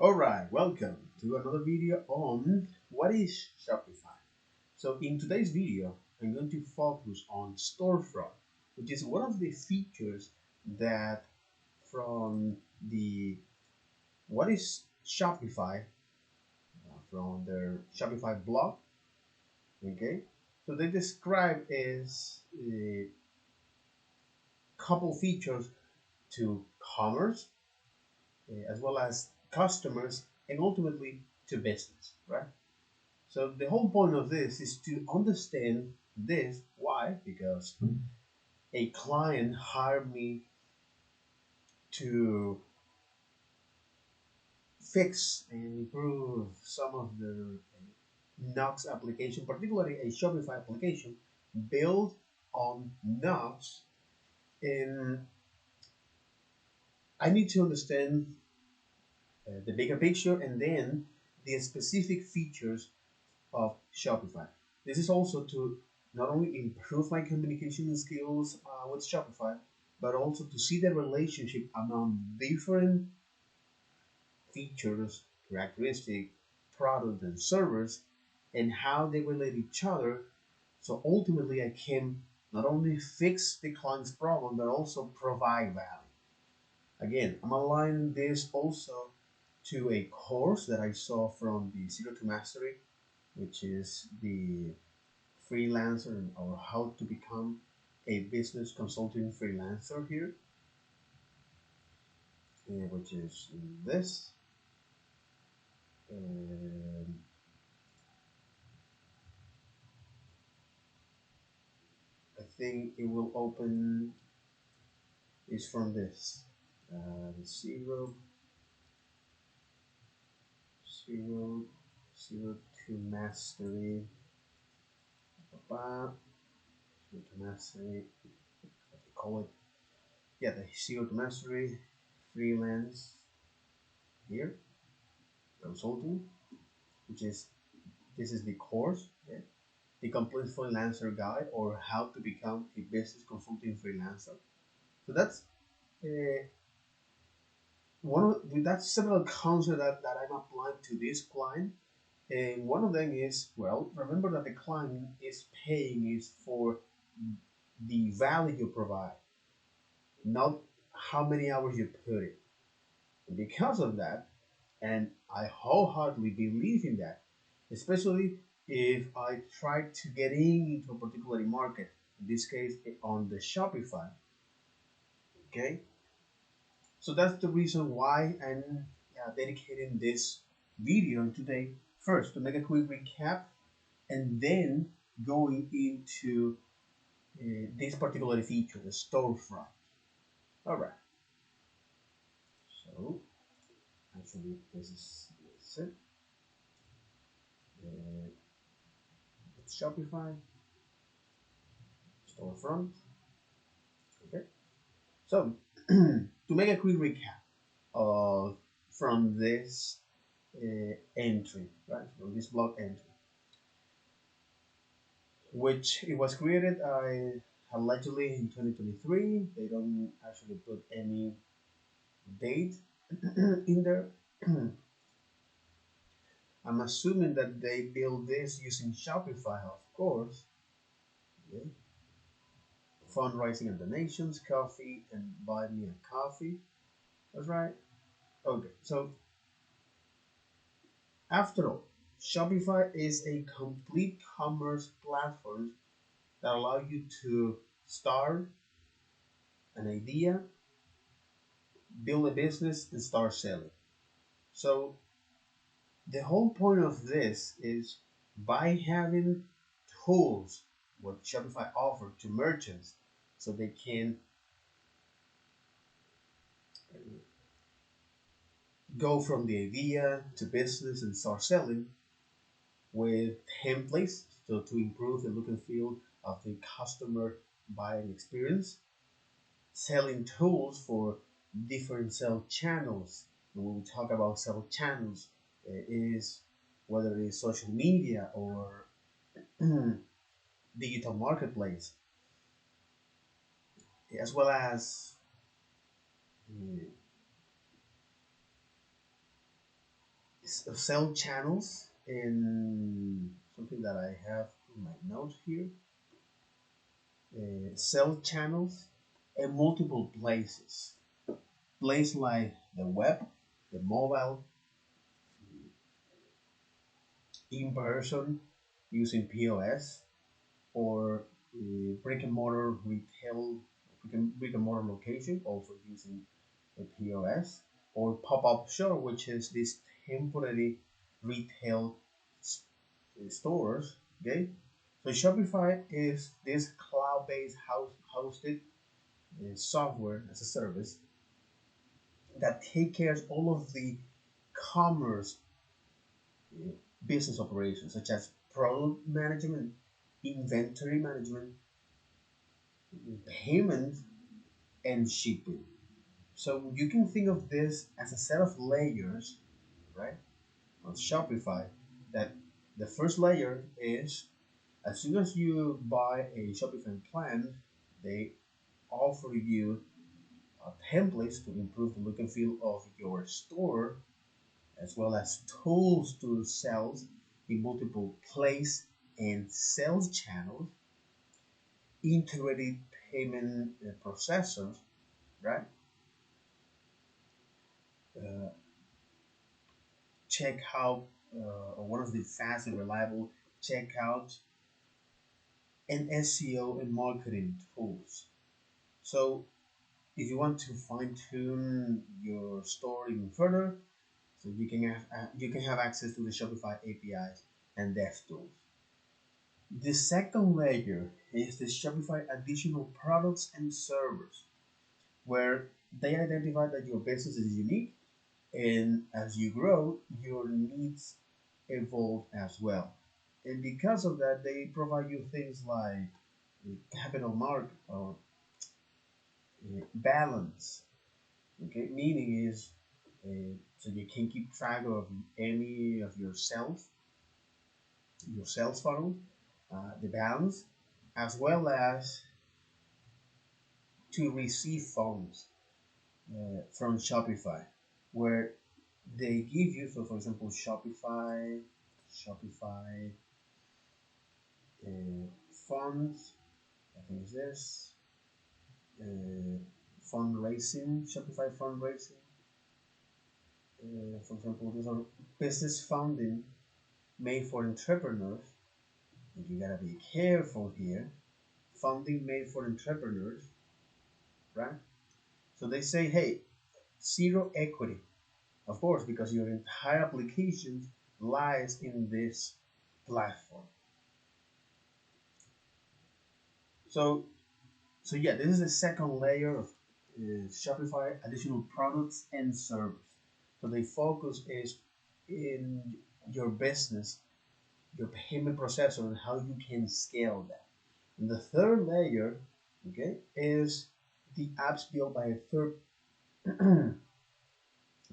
Alright, welcome to another video on what is Shopify. So in today's video, I'm going to focus on Storefront, which is one of the features that from the what is Shopify from their Shopify blog. Okay, so they describe as a couple features to commerce as well as customers and ultimately to business, right? So the whole point of this is to understand this. Why? Because a client hired me to fix and improve some of their Knox application, particularly a Shopify application built on Knox. And I need to understand the bigger picture and then the specific features of Shopify. This is also to not only improve my communication skills with Shopify, but also to see the relationship among different features, characteristics, products, and servers, and how they relate each other. So ultimately, I can not only fix the client's problem, but also provide value. Again, I'm aligning this also to a course that I saw from the Zero to Mastery, which is the freelancer or how to become a business consulting freelancer here, which is this. And I think it will open is from this the zero, zero to mastery, zero to mastery, what they call it, yeah, the zero to mastery freelance here consulting, which is this is the course, yeah, the complete freelancer guide or how to become a business consulting freelancer. So that's uh, that's several concepts that I'm applying to this client. And one of them is, well, remember that the client is paying is for the value you provide, not how many hours you put in. And because of that, and I wholeheartedly believe in that, especially if I try to get into a particular market, in this case on the Shopify, okay? So that's the reason why I'm dedicating this video today. First, to make a quick recap, and then going into this particular feature, the storefront. All right. So actually, this is it. Uh, it's Shopify storefront. Okay. So to make a quick recap of from this entry, right? From this blog entry, which it was created allegedly in 2023. They don't actually put any date in there. I'm assuming that they build this using Shopify, of course. Okay. Fundraising and donations, coffee, and buy me a coffee. That's right. Okay, so after all, Shopify is a complete commerce platform that allows you to start an idea, build a business, and start selling. So the whole point of this is by having tools what Shopify offers to merchants so they can go from the idea to business and start selling with templates so to improve the look and feel of the customer buying experience, selling tools for different sell channels. And when we talk about sell channels, is whether it is social media or digital marketplace, as well as sell channels in something that I have in my notes here. Sell channels in multiple places. Places like the web, the mobile, in person using POS, or brick and mortar retail, brick and mortar location also using a POS, or pop up shop, which is this temporary retail stores. Okay, so Shopify is this cloud-based hosted software as a service that take care of all of the commerce uh, business operations, such as product management, inventory management, payment, and shipping. So you can think of this as a set of layers, right, on Shopify. That the first layer is, as soon as you buy a Shopify plan, they offer you templates to improve the look and feel of your store, as well as tools to sell in multiple place and sales channels, integrated payment processors, right? Uh, Checkout, or one of the fast and reliable checkout, and SEO and marketing tools. So if you want to fine tune your store even further, so you can have access to the Shopify APIs and dev tools. The second layer is the Shopify additional products and servers, where they identify that your business is unique, and as you grow, your needs evolve as well. And because of that, they provide you things like capital market or balance. Okay, meaning is so you can keep track of any of your sales funnel, the balance, as well as to receive funds from Shopify, where they give you, so for example, Shopify funds, I think it's this, fundraising, Shopify fundraising. For example, these are business funding made for entrepreneurs. And you gotta be careful here. Funding made for entrepreneurs, right? So they say, hey, zero equity, of course, because your entire application lies in this platform. So, so yeah, this is the second layer of Shopify additional products and service. So the focus is in your business, your payment processor, and how you can scale that. And the third layer, okay, is the apps built by a third,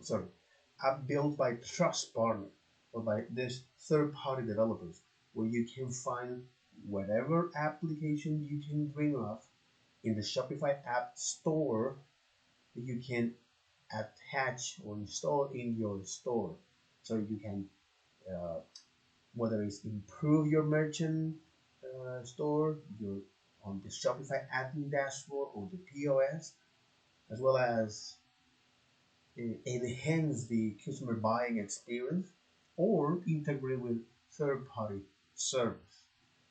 sorry, app built by trust partner or by this third-party developers, where you can find whatever application you can bring up in the Shopify app store that you can attach or install in your store, so you can uh, whether it's improve your merchant store, your on the Shopify admin dashboard or the POS, as well as enhance the customer buying experience or integrate with third-party service.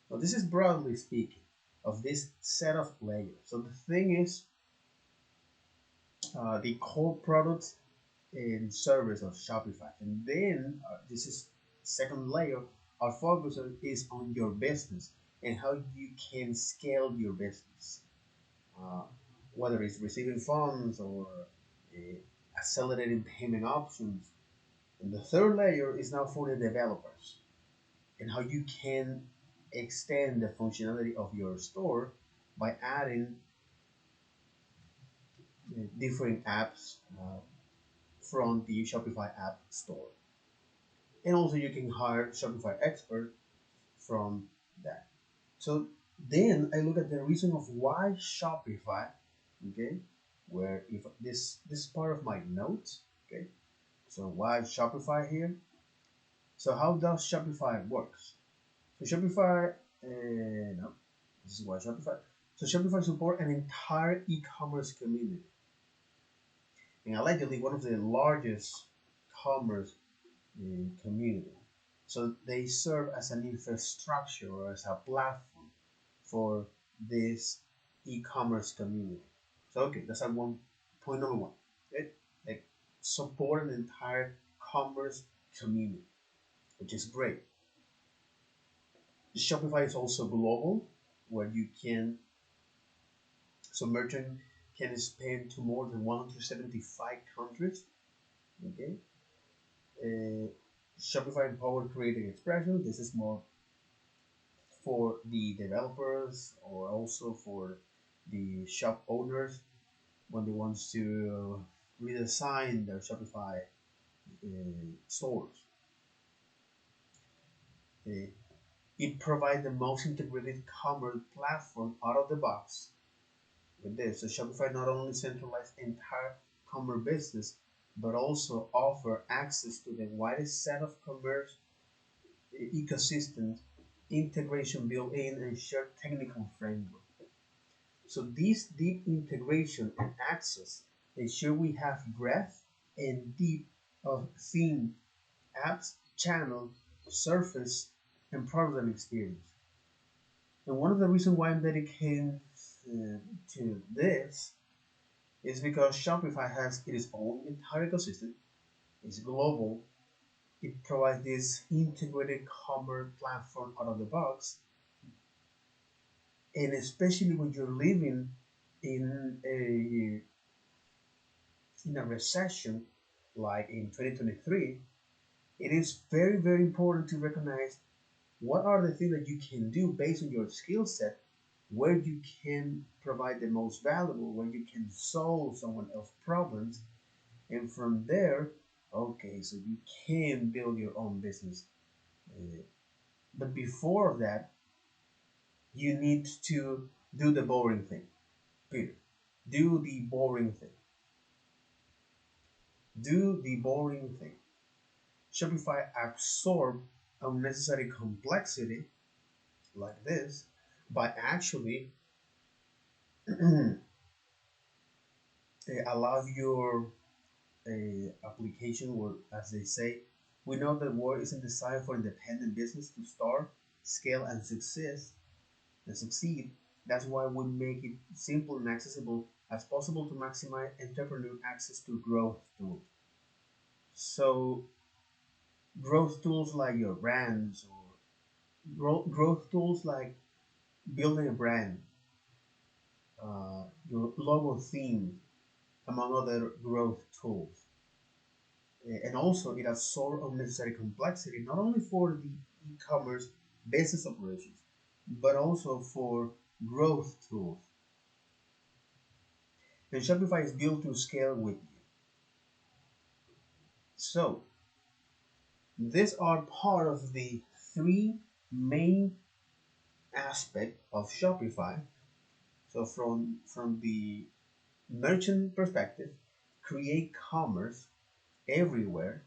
So this is broadly speaking of this set of layers. So the thing is, the core products and service of Shopify, and then this is second layer. Our focus is on your business and how you can scale your business, uh, whether it's receiving funds or uh, accelerating payment options. And the third layer is now for the developers and how you can extend the functionality of your store by adding different apps from the Shopify app store. And also you can hire Shopify expert from that. So then I look at the reason of why Shopify, okay, where if this is part of my notes, okay. So why Shopify here? So how does Shopify works? So Shopify, no, this is why Shopify. So Shopify support an entire e-commerce community, and allegedly one of the largest commerce community. So they serve as an infrastructure or as a platform for this e-commerce community. So okay, that's like one point number one. It like support an entire commerce community, which is great. Shopify is also global, where you can so merchant can spend to more than 175 countries. Okay, uh, Shopify empowered creative expression. This is more for the developers or also for the shop owners when they want to redesign their Shopify stores. Uh, it provides the most integrated commerce platform out of the box with this. So Shopify not only centralized entire commerce business, but also offer access to the widest set of commerce ecosystems, integration built-in, and shared technical framework. So this deep integration and access ensure we have breadth and deep of theme, apps, channel, surface, and product experience. And one of the reasons why I'm dedicating to this is because Shopify has its own entire ecosystem. It's global. It provides this integrated commerce platform out of the box, and especially when you're living in a recession like in 2023, it is very very important to recognize what are the things that you can do based on your skill set, where you can provide the most valuable, where you can solve someone else's problems, and from there, okay, so you can build your own business. Uh, but before that, you need to do the boring thing. Period. Do the boring thing. Do the boring thing. Shopify absorb unnecessary complexity like this by actually allow your application, or as they say, we know that word isn't designed for independent business to start, scale, and succeed. That's why we make it simple and accessible as possible to maximize entrepreneur access to growth tools. So growth tools like your brands or growth tools like building a brand, your logo theme, among other growth tools. And also it absorbs unnecessary complexity not only for the e-commerce business operations, but also for growth tools. And Shopify is built to scale with you. So these are part of the three main aspects of Shopify. So from the merchant perspective, create commerce everywhere.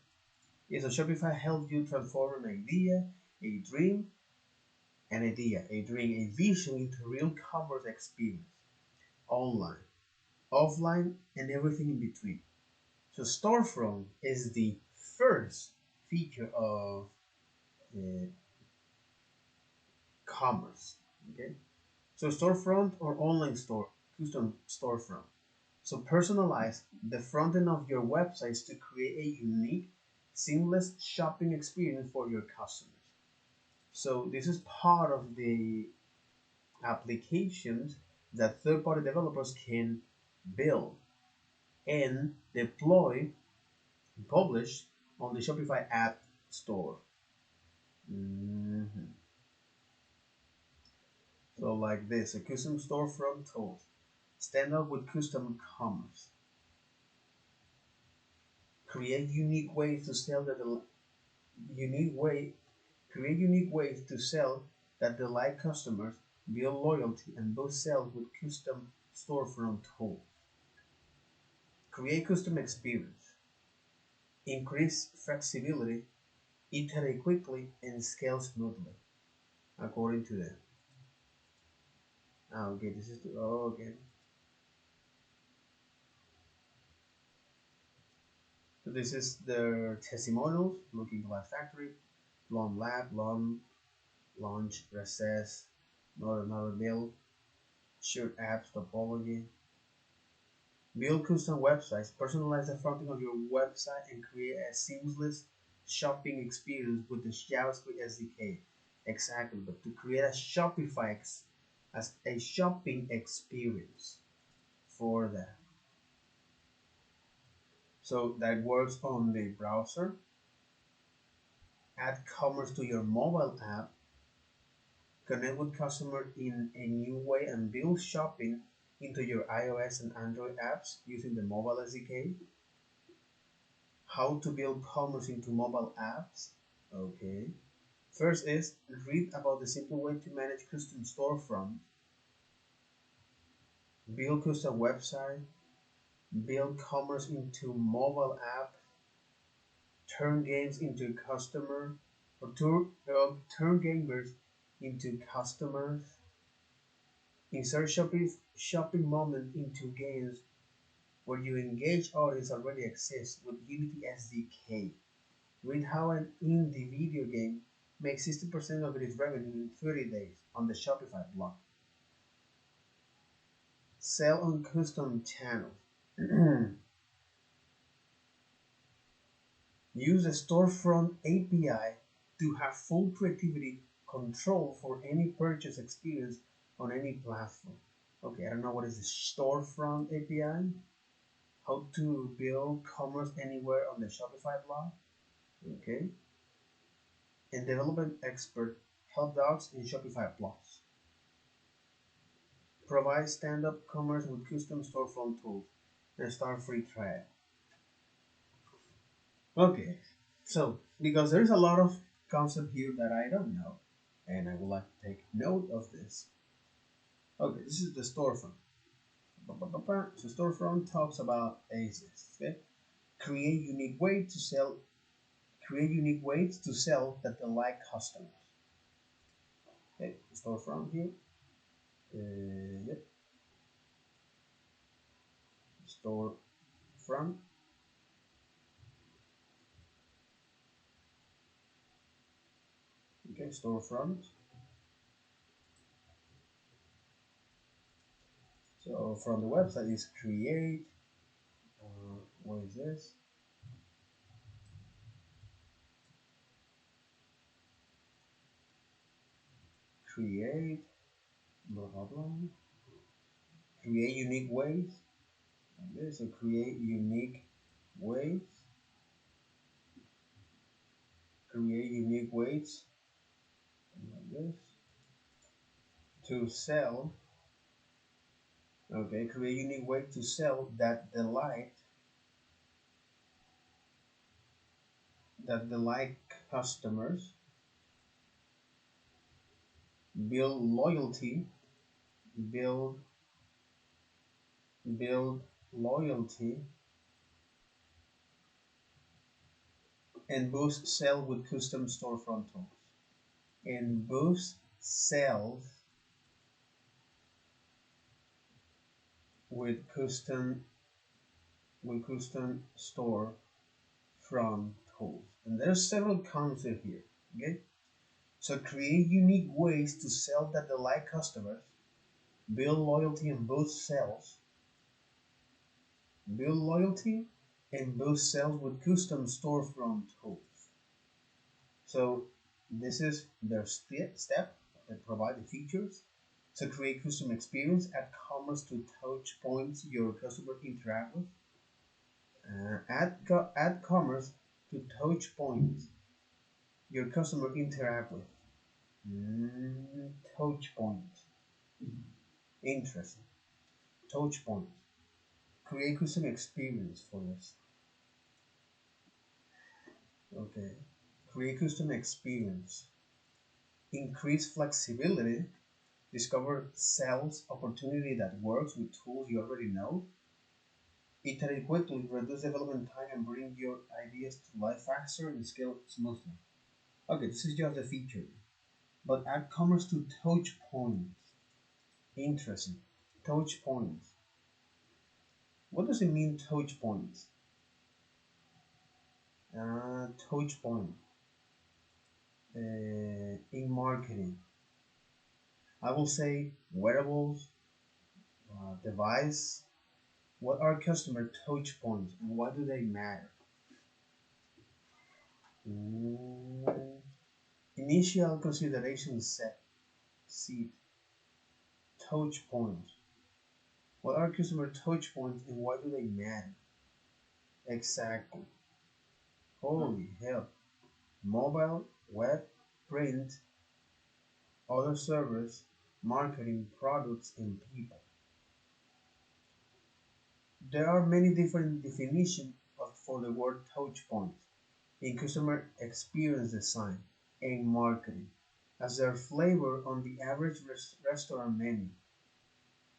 Yes, so Shopify helps you transform an idea, a dream, a dream, a vision into real commerce experience, online, offline, and everything in between. So Storefront is the first feature of uh, commerce. Okay, so storefront or online store, custom storefront. So personalize the front end of your websites to create a unique, seamless shopping experience for your customers. So this is part of the applications that third-party developers can build and deploy and publish on the Shopify App Store. Mhm. So like this, a custom storefront tools. Stand out with custom commerce. Create unique ways to sell that unique way create unique ways to sell that delight customers, build loyalty, and boost sales with custom storefront tools. Create custom experience. Increase flexibility iterate quickly, and scale smoothly, according to them. Okay, this is the, oh, okay. So this is their testimonials: Looking Glass Factory, Long Lab, Long Launch, Recess, Not Another Build, Shirt Apps Topology. Build custom websites, personalize the fronting of your website, and create a seamless shopping experience with the JavaScript SDK. Exactly, but to create a as a shopping experience for that. So that works on the browser. Add commerce to your mobile app, connect with customers in a new way, and build shopping into your iOS and Android apps using the mobile SDK. How to build commerce into mobile apps. Okay. First is read about the simple way to manage custom storefront, build custom website, build commerce into mobile app, turn games into customer, or turn gamers into customers, insert shopping moment into games where you engage audience already exists with Unity SDK. Read how an indie video game makes 60% of its revenue in 30 days on the Shopify blog. Sell on custom channels. Use the Storefront API to have full creativity control for any purchase experience on any platform. Okay, I don't know what is the Storefront API. How to build commerce anywhere on the Shopify blog. Okay. And development expert help docs in Shopify blogs. Provide stand-up commerce with custom storefront tools and start free trial. Okay, so because there's a lot of concept here that I don't know, and I would like to take note of this. Okay, this is the storefront. So storefront talks about ACEs. Okay, create unique way to sell. Create unique ways to sell that delight customers. Okay, storefront here. Yep, storefront. Okay, storefront. So from the website is create. What is this? Create. Blah blah blah. Create unique ways. Okay, so create unique ways. Create unique ways. Like this. To sell. Okay, create unique way to sell that delight customers. Build loyalty. Build build loyalty and boost sell with custom storefront tools. And boost sales with custom store from tools. And there's several concepts here. Okay, so create unique ways to sell that delight customers, build loyalty and boost sales, build loyalty and boost sales with custom storefront tools. So this is their step that provide the features. So create custom experience, add commerce to touch points your customer interact with. Add commerce to touch points your customer interact with. Touch points. Interesting. Touch points. Create custom experience for this. Okay. Create custom experience. Increase flexibility. Discover sales opportunity that works with tools you already know. Iterate quickly, reduce development time, and bring your ideas to life faster and scale smoothly. Okay, this is just a feature. But add commerce to touch points. Interesting. Touch points. What does it mean, touch points? Touch point in marketing. I will say wearables, device. What are customer touch points and why do they matter? Mm, Initial consideration set. See, touch points. What are customer touch points and why do they matter? Exactly. Holy hell. Mobile, web, print, other servers, marketing, products, and people. There are many different definitions for the word touch points in customer experience design and marketing as their flavor on the average restaurant menu.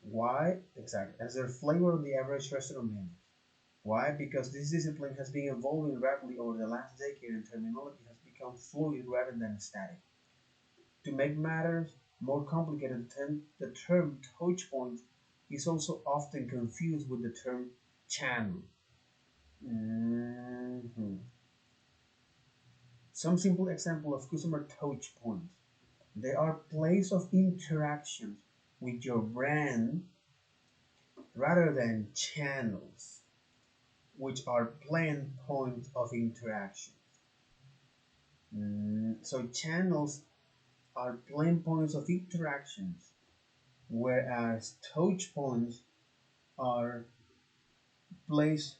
Why? Exactly. As their flavor on the average restaurant menu. Why? Because this discipline has been evolving rapidly over the last decade and terminology has become fluid rather than static. To make matters more complicated, the term touch point is also often confused with the term channel. Mhm. Some simple example of customer touch points. They are places of interaction with your brand rather than channels, which are plain points of interaction. So channels are plain points of interactions, whereas touch points are place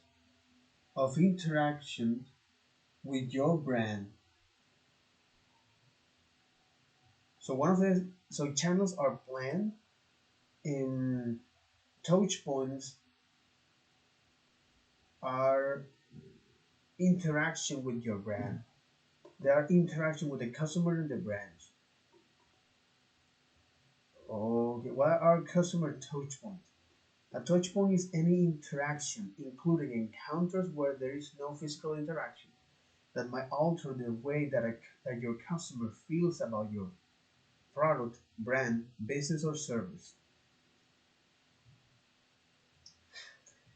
of interaction with your brand. So channels are planned and touch points are interaction with your brand. They are interaction with the customer and the brand. Okay, what are customer touch points? A touch point is any interaction, including encounters where there is no physical interaction, that might alter the way that your customer feels about your product, brand, business, or service.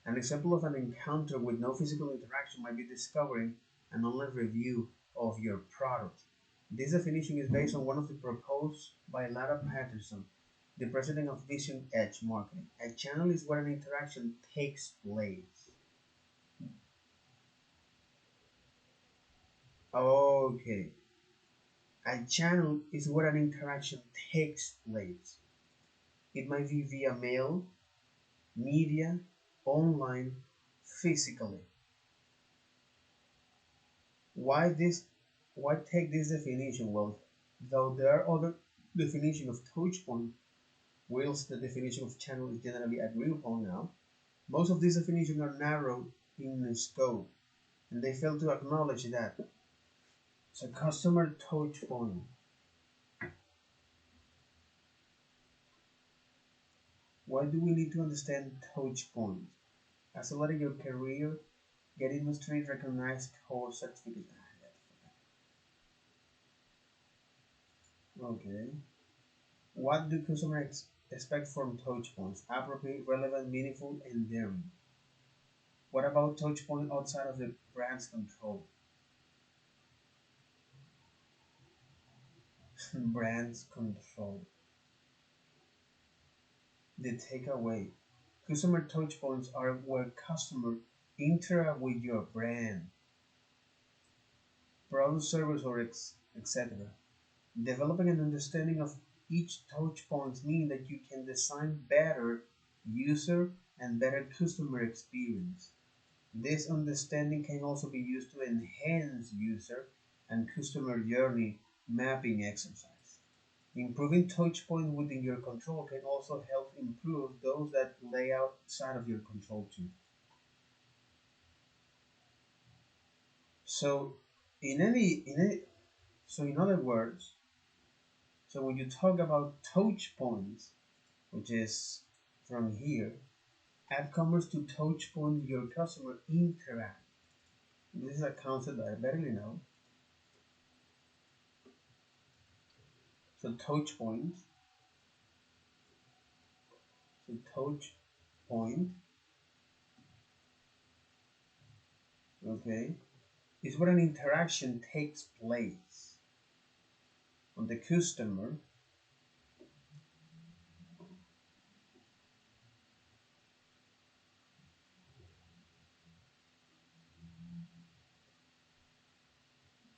An example of an encounter with no physical interaction might be discovering an online review of your product. This definition is based on one of the proposed by Lara Patterson, the president of Vision Edge Marketing. A channel is where an interaction takes place. Okay, a channel is where an interaction takes place. It might be via mail, media, online, physically. Why this? Why take this definition? Well, though there are other definitions of touch point, whilst the definition of channel is generally agreed upon now, most of these definitions are narrow in scope, and they fail to acknowledge that. So, customer touch point. Why do we need to understand touch points? Accelerate your career, get industry recognized course certificate. Okay. What do customers expect from touch points? Appropriate, relevant, meaningful, endearing. What about touch point outside of the brand's control? Brand's control. The takeaway. Customer touch points are where customers interact with your brand, product, service, or etc. Developing an understanding of each touch point means that you can design better user and better customer experience. This understanding can also be used to enhance user and customer journey mapping exercise. Improving touch point within your control can also help improve those that lay outside of your control too. So in other words, so when you talk about touch points, which is from here, add commerce to touch point your customer interact. This is a concept that I barely know. So touch point, so touch point, okay, is where an interaction takes place on the customer.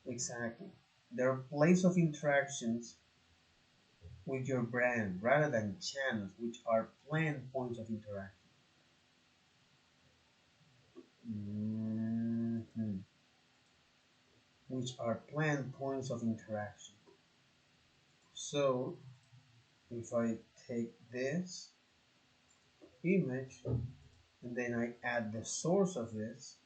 Exactly. There are place of interactions with your brand rather than channels, which are planned points of interaction. Mhm. Which are planned points of interaction. So if I take this image and then I add the source of this,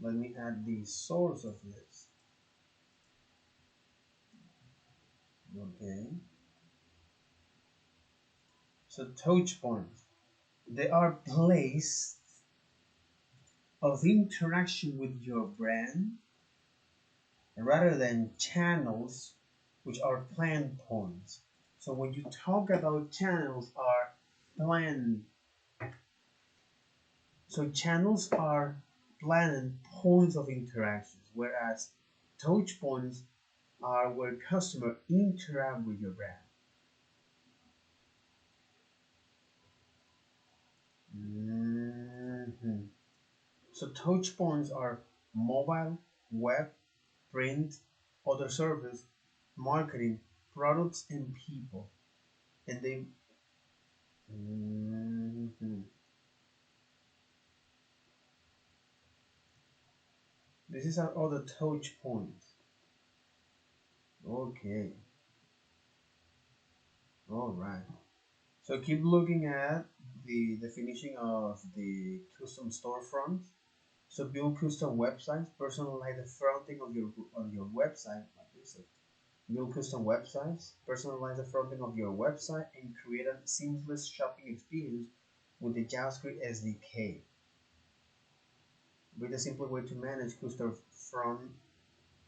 let me add the source of this. Okay. So touch points. They are place of interaction with your brand rather than channels, which are planned points. So when you talk about channels are planned, so channels are planned points of interactions, whereas touch points are where customer interact with your brand. Mhm. So touch points are mobile, web, print, other service, marketing, products, and people. And they Mhm. This is our other touch point. Okay, all right. So keep looking at the finishing of the custom storefront. So build custom websites, personalize the fronting of your website, like this. Build custom websites, personalize the fronting of your website, and create a seamless shopping experience with the JavaScript SDK. With a simple way to manage custom front,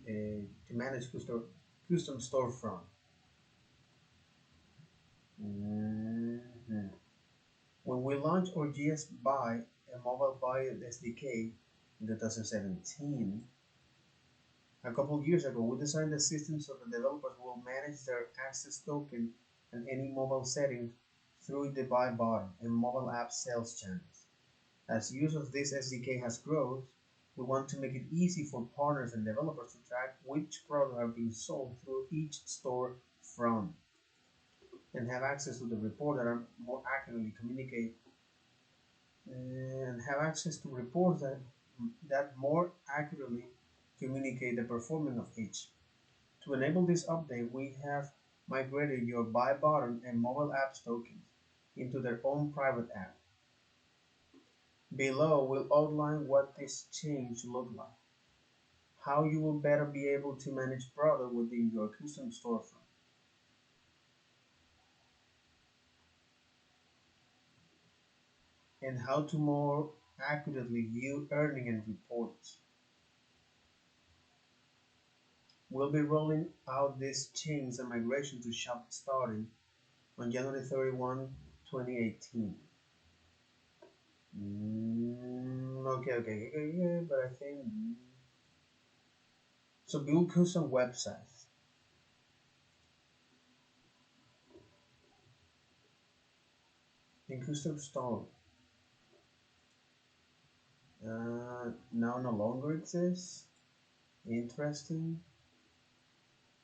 to manage custom storefront. Mhm. When we launched our GS Buy, a mobile buy SDK in 2017, a couple of years ago, we designed a system so that developers will manage their access token and any mobile settings through the buy button and mobile app sales channels. As use of this SDK has grown, we want to make it easy for partners and developers to track which products are being sold through each store front and have access to the report that are more accurately communicate and have access to reports that more accurately communicate the performance of each. To enable this update, we have migrated your buy button and mobile apps tokens into their own private app. Below, we'll outline what this change looks like, how you will better be able to manage product within your custom storefront, and how to more accurately view earning and reports. We'll be rolling out this change and migration to Shop starting on January 31, 2018. Okay, but I think so. Build custom websites in custom store now no longer exists. Interesting.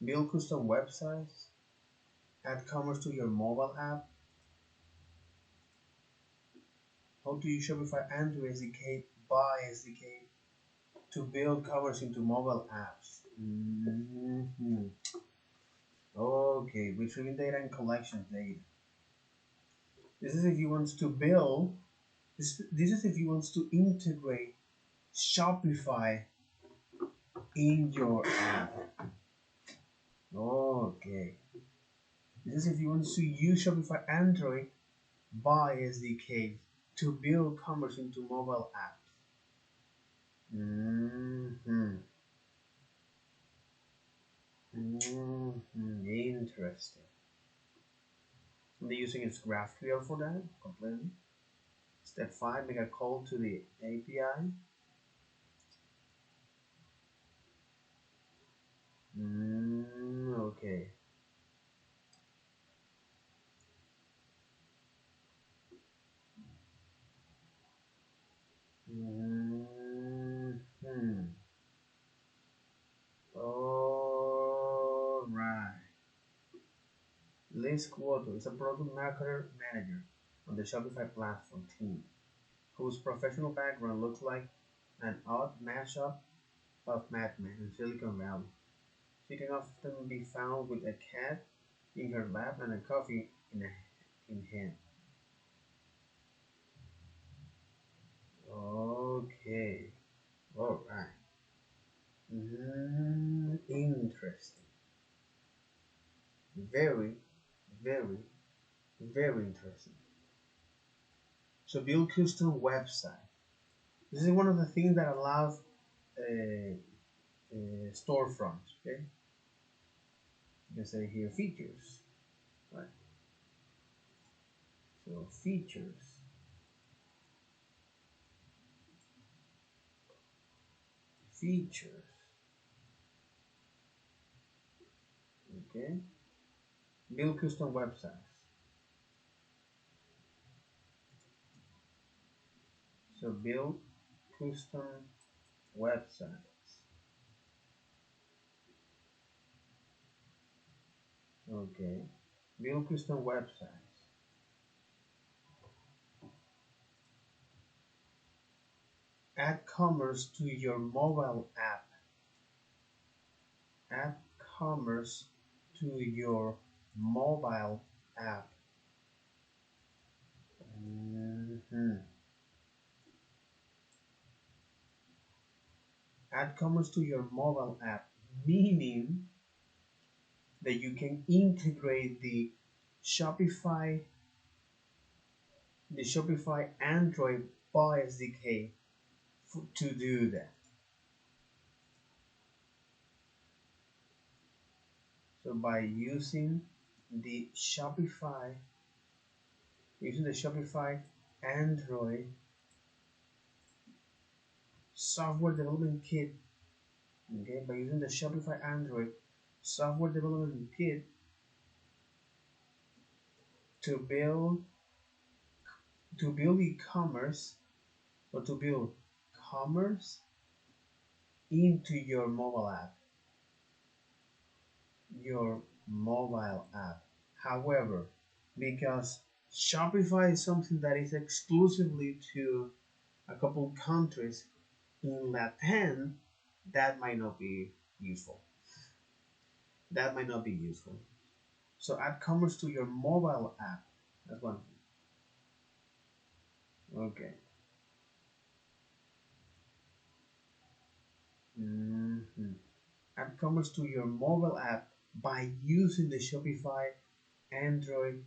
Build custom websites. Add commerce to your mobile app. How to use Shopify Android SDK by SDK to build commerce into mobile apps. Okay, retrieving data and collection data. This is if you want to build. This is if you want to integrate Shopify in your app. Okay. This is if you want to use Shopify Android by SDK to build commerce into mobile apps. Mm-hmm. Mm-hmm. Interesting. And they're using its GraphQL for that completely. Step 5, make a call to the API. Okay. Mm-hmm. All right. Liz Quoto is a product marketer manager on the Shopify platform team whose professional background looks like an odd mashup of Mad Men and Silicon Valley. She can often be found with a cat in her lap and a coffee in hand. Okay, all right. Interesting. Very, very, very interesting. So build custom website. This is one of the things that allows storefronts. Okay, you can say here features, right? So features, features. Okay, build custom websites. So build custom websites. Okay, build custom websites. Add commerce to your mobile app. Add commerce to your mobile app. Mhm. Add commerce to your mobile app, meaning that you can integrate Shopify, the Shopify Android Buy SDK to do that. So by the Shopify, using the Shopify Android software development kit, okay, by using the Shopify Android software development kit to build e-commerce or to build commerce into your mobile app. However, because Shopify is something that is exclusively to a couple countries in Latin, that might not be useful. That might not be useful. So add commerce to your mobile app. That's one thing. Okay. Mhm. Add commerce to your mobile app by using the Shopify Android.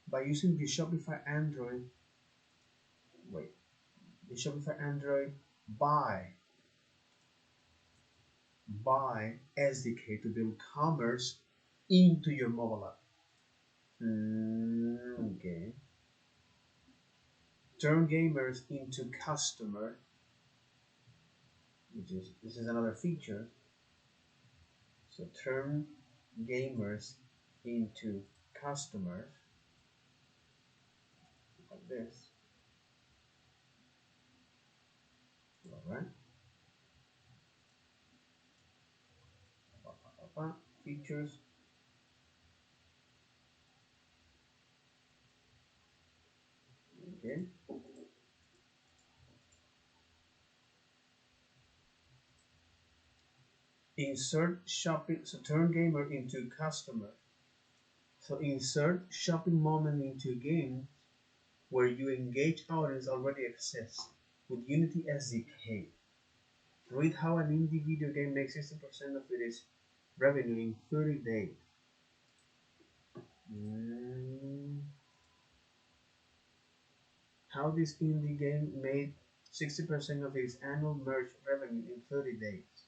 By using the Shopify Android, wait, the Shopify Android buy buy SDK to build commerce into your mobile app. Okay. Turn gamers into customer, which is this is another feature. So turn gamers into customers like this. All right. Features. Okay. Insert shopping. So turn gamer into customer. So insert shopping moment into game where you engage audience already exists with Unity SDK. Read how an indie video game makes 60% of its revenue in 30 days. Mm. How this indie game made 60% of its annual merch revenue in 30 days.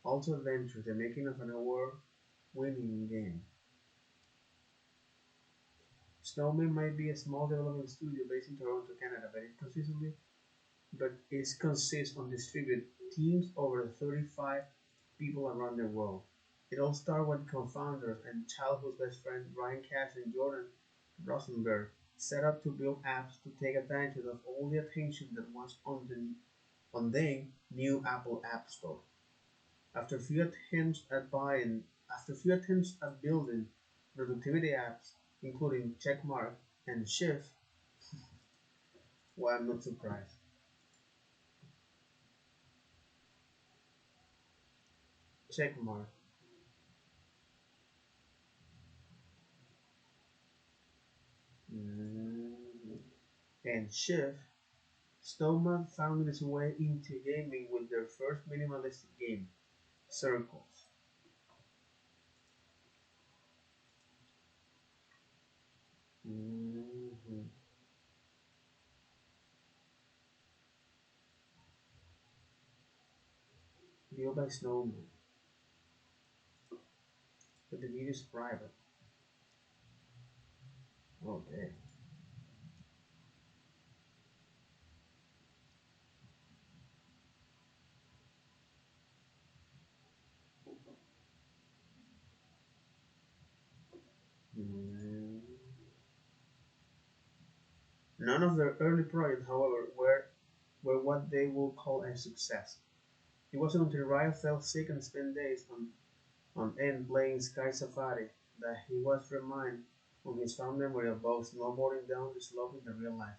Also Adventure, the making of an award-winning game. Snowman might be a small development studio based in Toronto, Canada, but it consists of distributed teams over 35 people around the world. It all started when co-founders and childhood best friends Ryan Cash and Jordan Rosenberg set up to build apps to take advantage of all the attention that was on the new Apple App Store. After a few attempts at buying, After a few attempts at building productivity apps, including Checkmark and Shift, well, I'm not surprised. Checkmark mm, and Shift, Stillman found his way into gaming with their first minimalistic game, Circles. Mhm. Built by Snowman, but the video is private. Okay. Mm. None of their early projects, however, were what they would call a success. It wasn't until Ryan fell sick and spent days on end playing Sky Safari that he was reminded of his fond memory of both snowboarding down the slope in the real life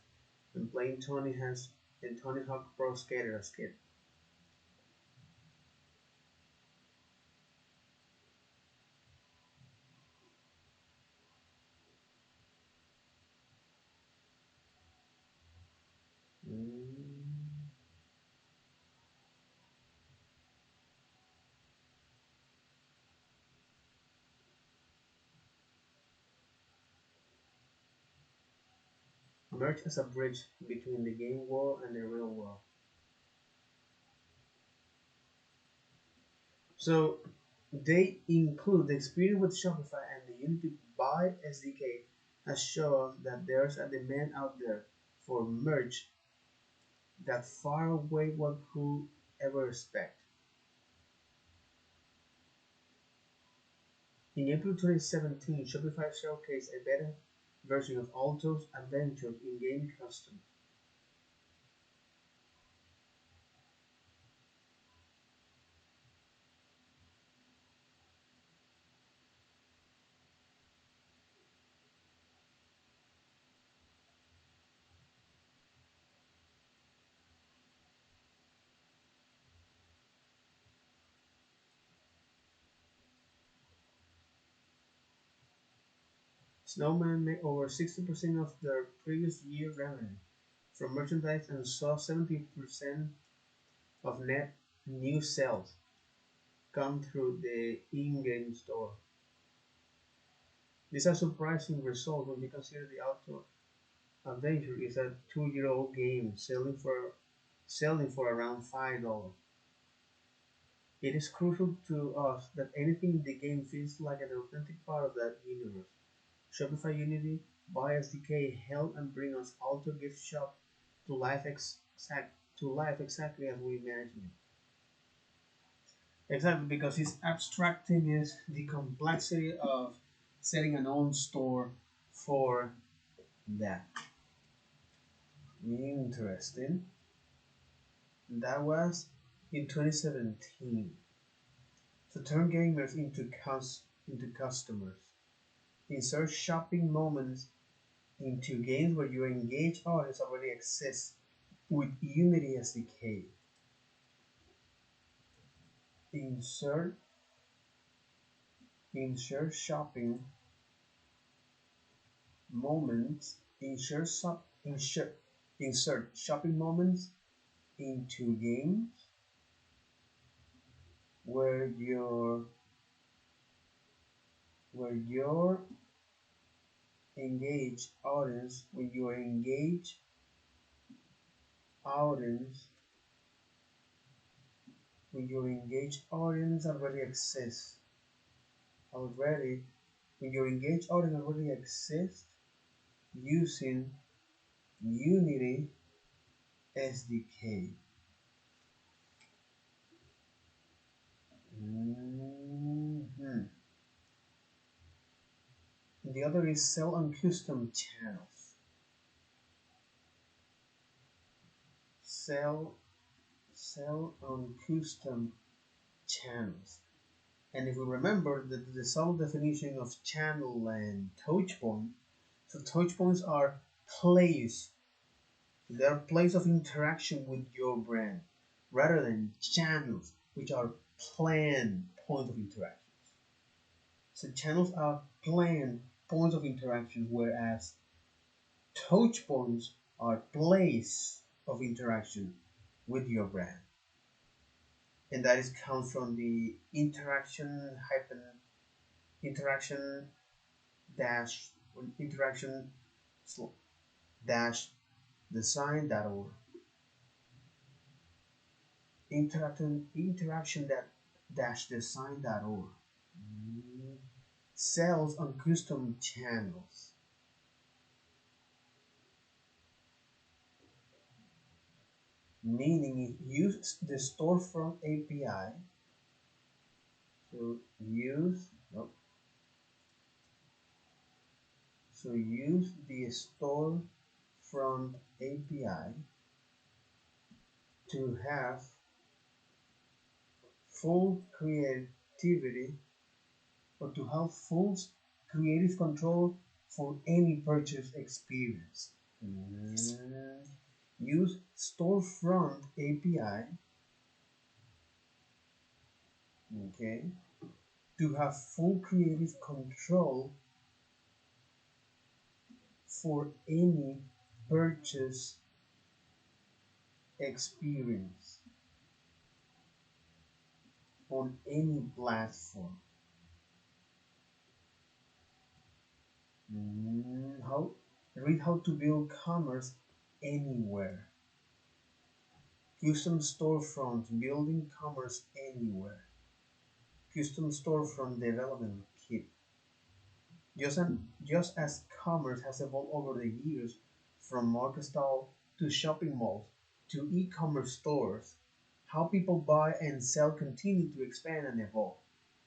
and playing Tony Hawk Pro Skater as kid. Mm. Merge as a bridge between the game world and the real world. So they include the experience with Shopify and the Unity Buy SDK has shown that there's a demand out there for merch that far away what could ever expect. In April 2017, Shopify showcased a beta version of Alto's Adventures in-game custom. Snowman made over 60% of their previous year revenue from merchandise and saw 70% of net new sales come through the in-game store. This is a surprising result when you consider the Auto Adventure is a 2-year-old game selling for around $5. It is crucial to us that anything in the game feels like an authentic part of that universe. Shopify Unity by SDK help and bring us Auto Gift Shop to life exactly as we imagine it. Exactly because it's abstracting is the complexity of setting an own store for that. Interesting. That was in 2017. To turn gamers into customers. Insert shopping moments into games where your engaged audience already exists with Unity SDK. Insert insert shopping moments insert shopping moments into games where your where your engaged audience, when your engaged audience, when your engaged audience already exists, already, when your engaged audience already exists using Unity SDK. Mhm. The other is sell on custom channels. Sell sell on custom channels. And if we remember the subtle definition of channel and touch point, so touch points are place. They're place of interaction with your brand, rather than channels, which are planned points of interaction. So channels are planned points of interaction, whereas touch points are place of interaction with your brand. And that is comes from the interaction dash interaction dash design.org. Interaction that dash design.org. Sells on custom channels, meaning it uses the storefront API. So use no, so use the storefront API to have full creativity, or to have full creative control for any purchase experience. Use Storefront API, okay, to have full creative control for any purchase experience on any platform. How read how to build commerce anywhere. Custom storefront building commerce anywhere. Custom storefront development kit. Just as commerce has evolved over the years from market stall to shopping malls to e-commerce stores, how people buy and sell continue to expand and evolve.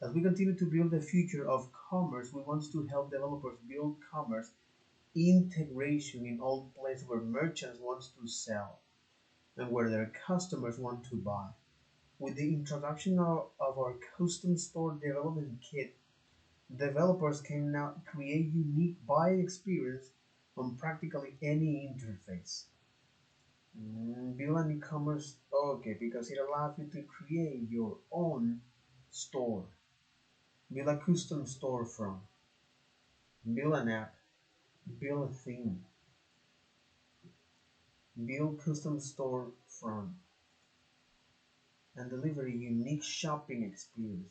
As we continue to build the future of commerce, we want to help developers build commerce integration in all places where merchants want to sell and where their customers want to buy. With the introduction of our custom store development kit, developers can now create unique buying experience on practically any interface. Build an e-commerce, okay, because it allows you to create your own store. Build a custom storefront. Build an app. Build a theme. Build custom storefront and deliver a unique shopping experience.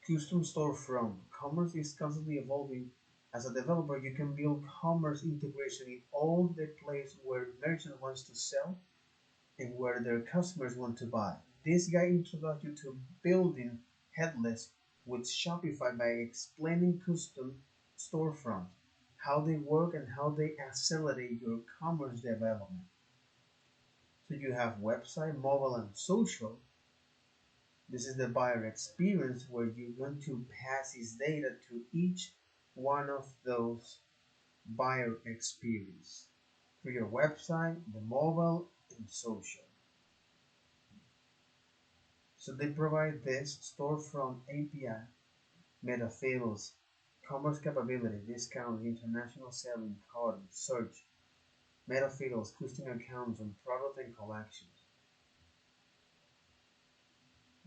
Custom storefront. Commerce is constantly evolving. As a developer, you can build commerce integration in all the places where merchant wants to sell and where their customers want to buy. This guide introduces you to building headless with Shopify by explaining custom storefront, how they work and how they accelerate your commerce development. So you have website, mobile, and social. This is the buyer experience where you're going to pass this data to each one of those buyer experience through your website, the mobile, and social. So they provide this storefront API, meta fields, commerce capability, discount, international selling, card, search, meta fields, custom accounts on product and collections,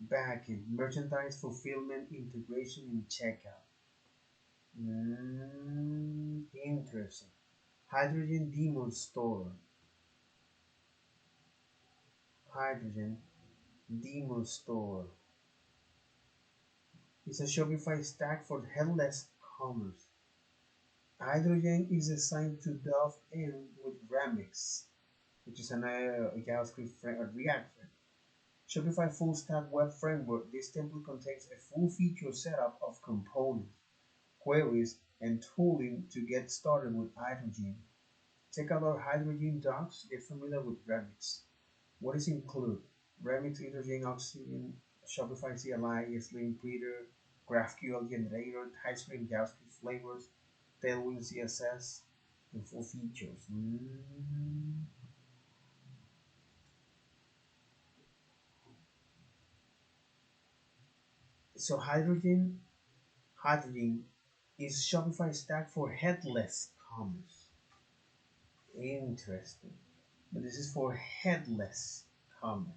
backend, merchandise fulfillment, integration, and checkout. Interesting. Hydrogen demo store. Hydrogen demo store. It's a Shopify stack for headless commerce. Hydrogen is designed to dove in with Remix, which is a JavaScript React frame. Shopify full stack web framework. This template contains a full feature setup of components, queries, and tooling to get started with Hydrogen. Check out our Hydrogen docs. Get familiar with Remix. What is included? Remix, Hydrogen, Obsidian, Shopify CLI, Slim Reader, GraphQL generator, TypeScript, JavaScript flavors, Tailwind CSS, and full features. So Hydrogen is Shopify stack for headless commerce. Interesting. But this is for headless commerce.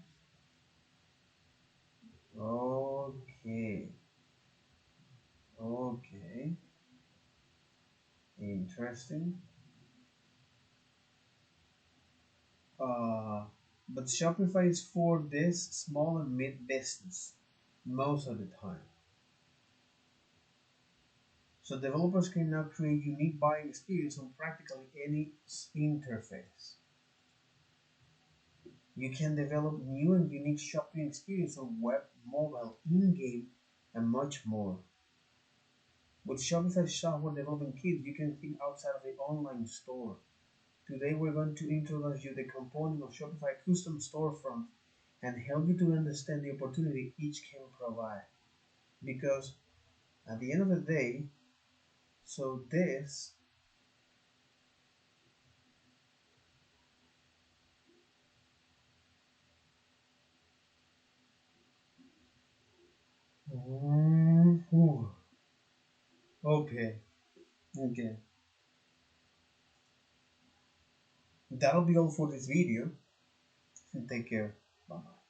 Okay. Okay. Interesting. Uh, but Shopify is for this small and mid business most of the time. So developers can now create unique buying experience on practically any interface. You can develop new and unique shopping experience on web, mobile, in-game, and much more. With Shopify Software Development Kit, you can think outside of the online store. Today we're going to introduce you the component of Shopify Custom Storefront and help you to understand the opportunity each can provide. Because at the end of the day, so this okay, okay. That'll be all for this video. Take care. Bye.